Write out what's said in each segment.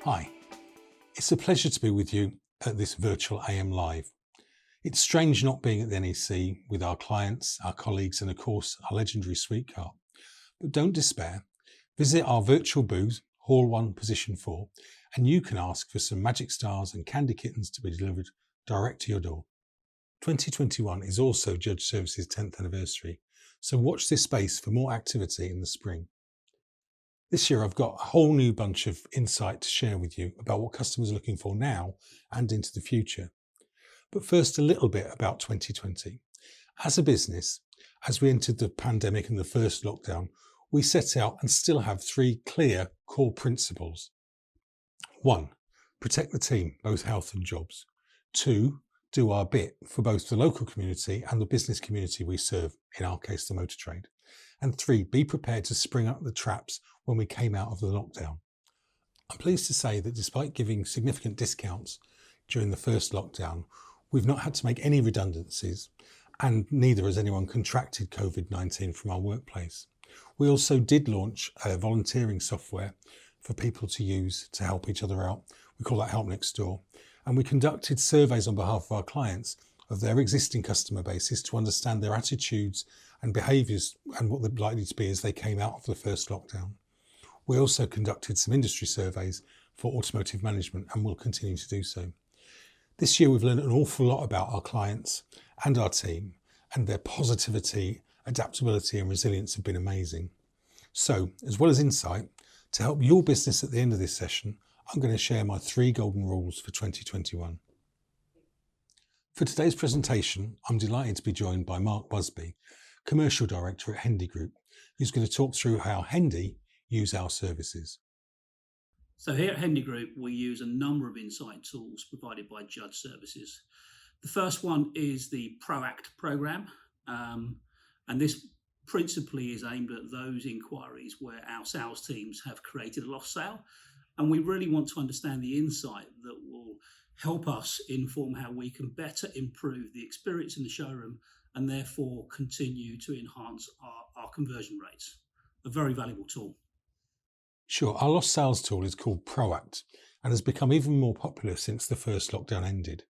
Hi, it's a pleasure to be with you at this virtual AM Live. It's strange not being at the NEC with our clients, our colleagues, and of course our legendary sweet cart. But don't despair. Visit our virtual booth, Hall 1, Position 4, and you can ask for some magic stars and candy kittens to be delivered direct to your door. 2021 is also Judge Services' 10th anniversary, so watch this space for more activity in the spring. This year I've got a whole new bunch of insight to share with you about what customers are looking for now and into the future. But first, a little bit about 2020. As a business, as we entered the pandemic and the first lockdown, we set out and still have three clear core principles. 1. Protect the team, both health and jobs. 2. Do our bit for both the local community and the business community we serve, in our case the motor trade. And 3. Be prepared to spring up the traps when we came out of the lockdown. I'm pleased to say that despite giving significant discounts during the first lockdown, we've not had to make any redundancies, and neither has anyone contracted COVID-19 from our workplace. We also did launch a volunteering software for people to use to help each other out. We call that Help Next Door. And we conducted surveys on behalf of our clients of their existing customer bases to understand their attitudes and behaviours and what they're likely to be as they came out of the first lockdown. We also conducted some industry surveys for automotive management and will continue to do so. This year we've learned an awful lot about our clients and our team, and their positivity, adaptability and resilience have been amazing. So, as well as insight, to help your business at the end of this session, I'm going to share my 3 golden rules for 2021. For today's presentation, I'm delighted to be joined by Mark Busby, Commercial Director at Hendy Group, who's going to talk through how Hendy use our services. So here at Hendy Group, we use a number of insight tools provided by Judge Services. The first one is the ProAct program, and this principally is aimed at those inquiries where our sales teams have created a lost sale, and we really want to understand the insight that will help us inform how we can better improve the experience in the showroom and therefore continue to enhance our conversion rates. A very valuable tool. Sure, our lost sales tool is called ProAct and has become even more popular since the first lockdown ended.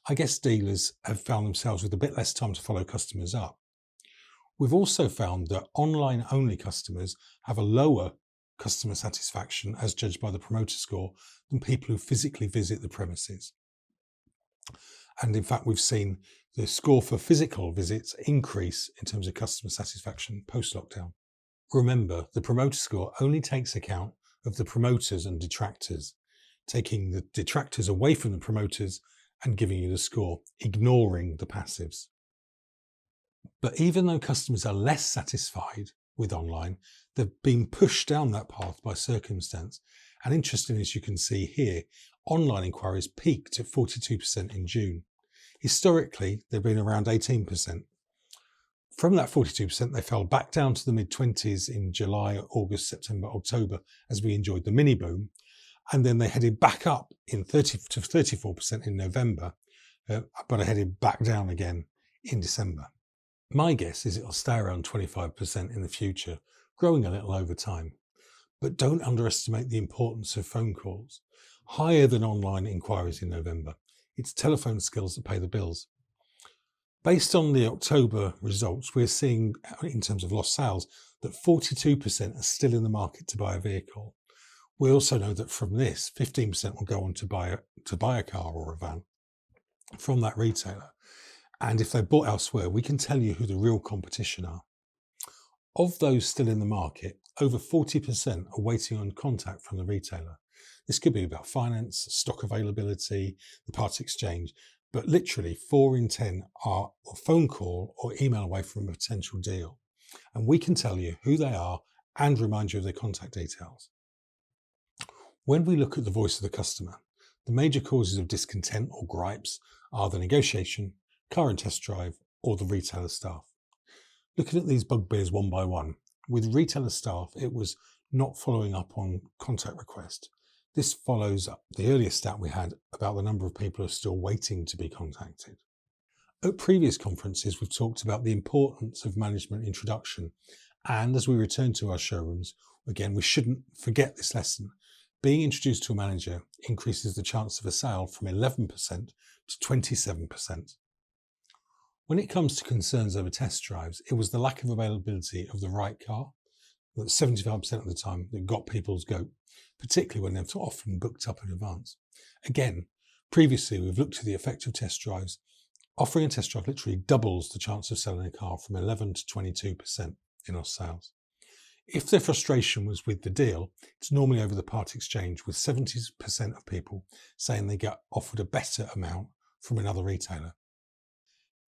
I guess dealers have found themselves with a bit less time to follow customers up. We've also found that online-only customers have a lower customer satisfaction as judged by the promoter score than people who physically visit the premises. And in fact, we've seen the score for physical visits increase in terms of customer satisfaction post-lockdown. Remember, the promoter score only takes account of the promoters and detractors, taking the detractors away from the promoters and giving you the score, ignoring the passives. But even though customers are less satisfied with online, they've been pushed down that path by circumstance. And interestingly, as you can see here, online inquiries peaked at 42% in June. Historically, they've been around 18%. From that 42%, they fell back down to the mid-20s in July, August, September, October, as we enjoyed the mini boom. And then they headed back up in 30 to 34% in November, but are headed back down again in December. My guess is it'll stay around 25% in the future, growing a little over time. But don't underestimate the importance of phone calls. Higher than online inquiries in November. It's telephone skills that pay the bills. Based on the October results, we're seeing, in terms of lost sales, that 42% are still in the market to buy a vehicle. We also know that from this, 15% will go on to buy a car or a van from that retailer. And if they bought elsewhere, we can tell you who the real competition are. Of those still in the market, over 40% are waiting on contact from the retailer. This could be about finance, stock availability, the part exchange, but literally 4 in 10 are a phone call or email away from a potential deal. And we can tell you who they are and remind you of their contact details. When we look at the voice of the customer, the major causes of discontent or gripes are the negotiation, car and test drive, or the retailer staff. Looking at these bugbears one by one, with retailer staff, it was not following up on contact request. This follows up the earlier stat we had about the number of people who are still waiting to be contacted. At previous conferences, we've talked about the importance of management introduction. And as we return to our showrooms, again, we shouldn't forget this lesson Being introduced to a manager increases the chance of a sale from 11% to 27%. When it comes to concerns over test drives, it was the lack of availability of the right car, that 75% of the time, that got people's goat, particularly when they're often booked up in advance. Again, previously we've looked at the effect of test drives. Offering a test drive literally doubles the chance of selling a car from 11 to 22% in our sales. If their frustration was with the deal, it's normally over the part exchange, with 70% of people saying they get offered a better amount from another retailer.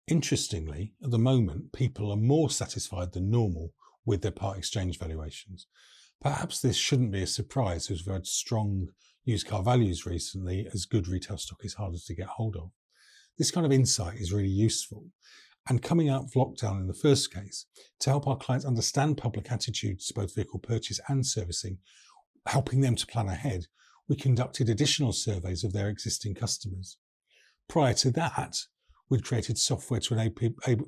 Interestingly, at the moment, people are more satisfied than normal with their part exchange valuations. Perhaps this shouldn't be a surprise, as we've had strong used car values recently, as good retail stock is harder to get hold of. This kind of insight is really useful. And coming out of lockdown in the first case, to help our clients understand public attitudes to both vehicle purchase and servicing, helping them to plan ahead, we conducted additional surveys of their existing customers. Prior to that, we'd created software to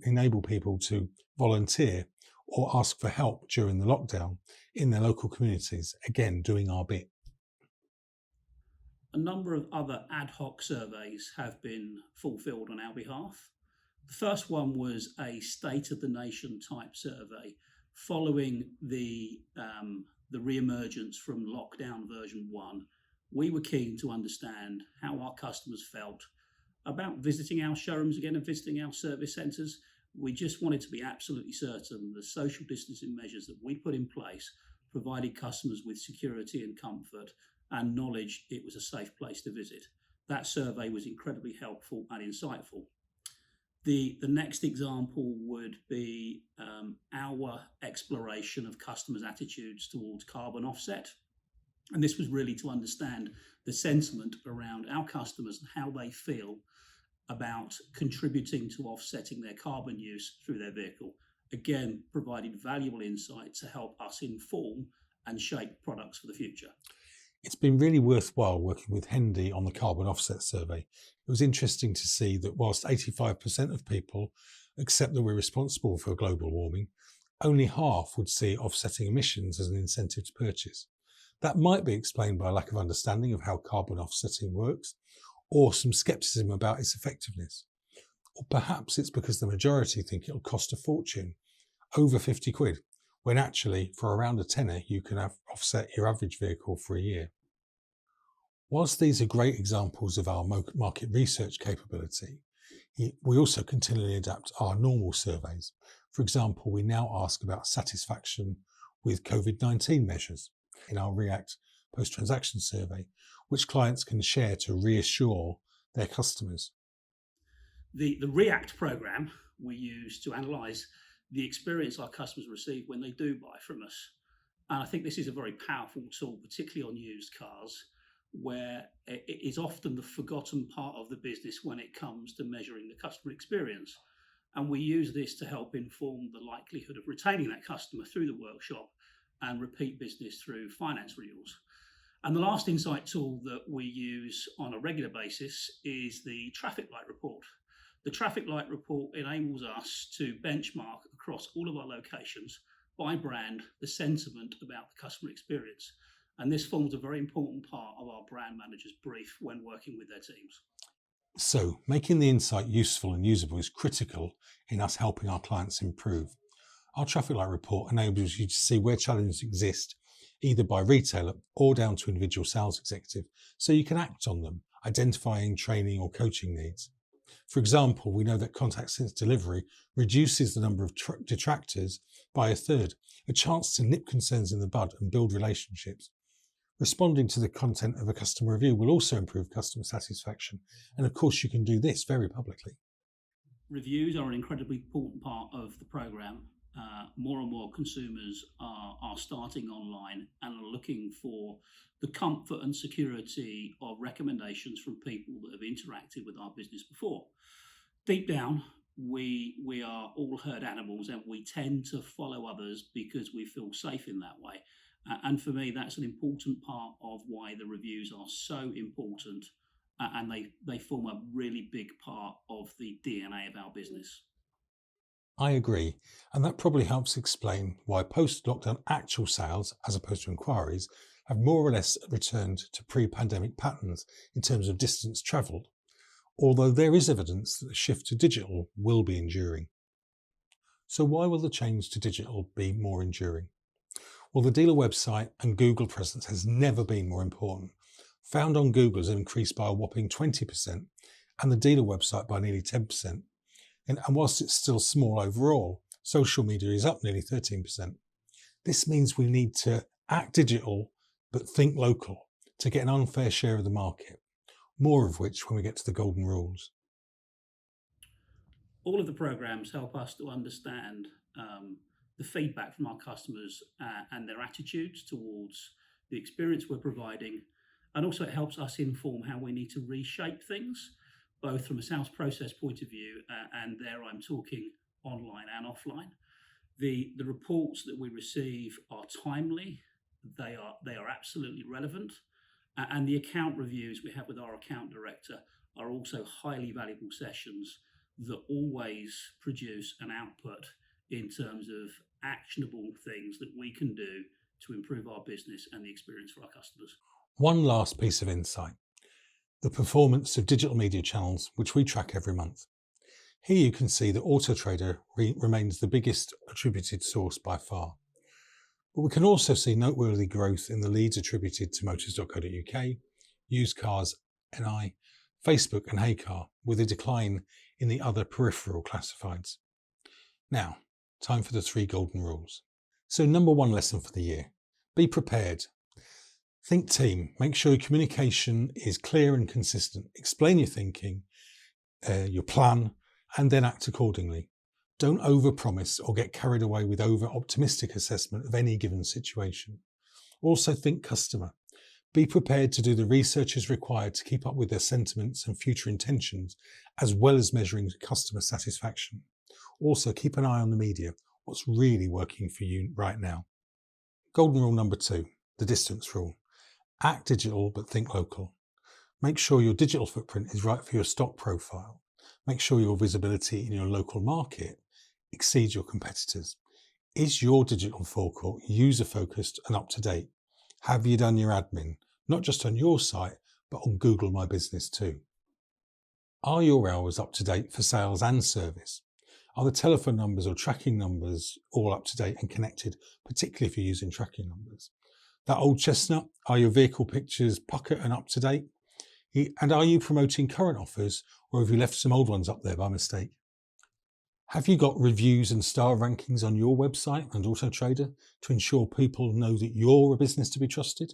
enable people to volunteer or ask for help during the lockdown in their local communities, again, doing our bit. A number of other ad hoc surveys have been fulfilled on our behalf. The first one was a state of the nation type survey following the re-emergence from lockdown version 1. We were keen to understand how our customers felt about visiting our showrooms again and visiting our service centres. We just wanted to be absolutely certain the social distancing measures that we put in place provided customers with security and comfort and knowledge it was a safe place to visit. That survey was incredibly helpful and insightful. The next example would be our exploration of customers' attitudes towards carbon offset. And this was really to understand the sentiment around our customers and how they feel about contributing to offsetting their carbon use through their vehicle. Again, provided valuable insight to help us inform and shape products for the future. It's been really worthwhile working with Hendy on the carbon offset survey. It was interesting to see that whilst 85% of people accept that we're responsible for global warming, only half would see offsetting emissions as an incentive to purchase. That might be explained by a lack of understanding of how carbon offsetting works, or some scepticism about its effectiveness. Or perhaps it's because the majority think it'll cost a fortune, over 50 quid, when actually for around a tenner you can offset your average vehicle for a year. Whilst these are great examples of our market research capability, we also continually adapt our normal surveys. For example, we now ask about satisfaction with COVID-19 measures in our React post-transaction survey, which clients can share to reassure their customers. The React program we use to analyse the experience our customers receive when they do buy from us. And I think this is a very powerful tool, particularly on used cars, where it is often the forgotten part of the business when it comes to measuring the customer experience. And we use this to help inform the likelihood of retaining that customer through the workshop and repeat business through finance renewals. And the last insight tool that we use on a regular basis is the traffic light report. The traffic light report enables us to benchmark across all of our locations by brand the sentiment about the customer experience. And this forms a very important part of our brand manager's brief when working with their teams. So, making the insight useful and usable is critical in us helping our clients improve. Our traffic light report enables you to see where challenges exist, either by retailer or down to individual sales executive, so you can act on them, identifying training or coaching needs. For example, we know that contact since delivery reduces the number of detractors by a third, a chance to nip concerns in the bud and build relationships. Responding to the content of a customer review will also improve customer satisfaction, and of course you can do this very publicly. Reviews are an incredibly important part of the programme. More and more consumers are starting online and are looking for the comfort and security of recommendations from people that have interacted with our business before. Deep down, we are all herd animals and we tend to follow others because we feel safe in that way. And for me, that's an important part of why the reviews are so important, and they form a really big part of the DNA of our business. I agree, and that probably helps explain why post-lockdown actual sales, as opposed to inquiries, have more or less returned to pre-pandemic patterns in terms of distance travelled, although there is evidence that the shift to digital will be enduring. So why will the change to digital be more enduring? Well, the dealer website and Google presence has never been more important. Found on Google has increased by a whopping 20% and the dealer website by nearly 10%. And whilst it's still small overall, social media is up nearly 13%. This means we need to act digital but think local to get an unfair share of the market, more of which when we get to the golden rules. All of the programs help us to understand the feedback from our customers and their attitudes towards the experience we're providing. And also it helps us inform how we need to reshape things, both from a sales process point of view, and there I'm talking online and offline. The reports that we receive are timely, they are absolutely relevant, and the account reviews we have with our account director are also highly valuable sessions that always produce an output in terms of actionable things that we can do to improve our business and the experience for our customers. One last piece of insight: the performance of digital media channels, which we track every month. Here you can see that Auto Trader remains the biggest attributed source by far. But we can also see noteworthy growth in the leads attributed to motors.co.uk, used cars, NI, Facebook and Heycar, with a decline in the other peripheral classifieds. Now, time for the 3 golden rules. So number 1 lesson for the year: be prepared. Think team, make sure your communication is clear and consistent. Explain your thinking, your plan, and then act accordingly. Don't overpromise or get carried away with over-optimistic assessment of any given situation. Also think customer. Be prepared to do the research as required to keep up with their sentiments and future intentions, as well as measuring customer satisfaction. Also keep an eye on the media, what's really working for you right now. Golden rule number 2, the distance rule. Act digital but think local. Make sure your digital footprint is right for your stock profile. Make sure your visibility in your local market exceeds your competitors. Is your digital forecourt user-focused and up-to-date? Have you done your admin, not just on your site, but on Google My Business too? Are your hours up to date for sales and service? Are the telephone numbers or tracking numbers all up to date and connected, particularly if you're using tracking numbers? That old chestnut, are your vehicle pictures pocket and up to date? And are you promoting current offers, or have you left some old ones up there by mistake? Have you got reviews and star rankings on your website and Auto Trader to ensure people know that you're a business to be trusted?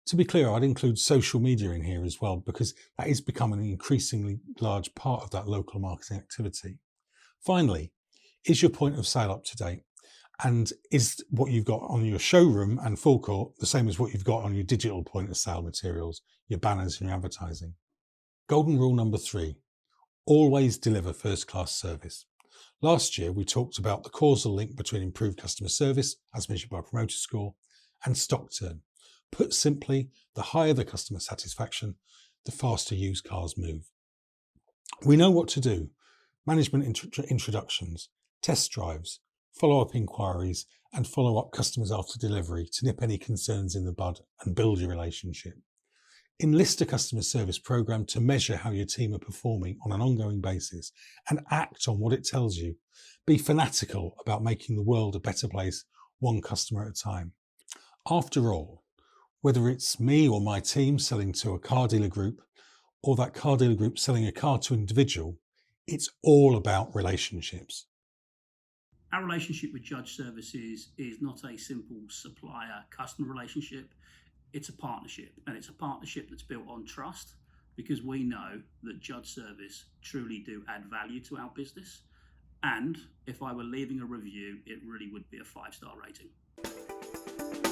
To be clear, I'd include social media in here as well, because that is becoming an increasingly large part of that local marketing activity. Finally, is your point of sale up to date? And is what you've got on your showroom and forecourt the same as what you've got on your digital point of sale materials, your banners and your advertising? Golden rule number 3, always deliver first-class service. Last year, we talked about the causal link between improved customer service, as measured by promoter score, and stock turn. Put simply, the higher the customer satisfaction, the faster used cars move. We know what to do: management introductions, test drives, follow-up inquiries, and follow-up customers after delivery to nip any concerns in the bud and build your relationship. Enlist a customer service program to measure how your team are performing on an ongoing basis and act on what it tells you. Be fanatical about making the world a better place, one customer at a time. After all, whether it's me or my team selling to a car dealer group, or that car dealer group selling a car to an individual, it's all about relationships. Our relationship with Judge Services is not a simple supplier-customer relationship. It's a partnership, and it's a partnership that's built on trust, because we know that Judge Service truly do add value to our business. And if I were leaving a review, it really would be a 5-star rating.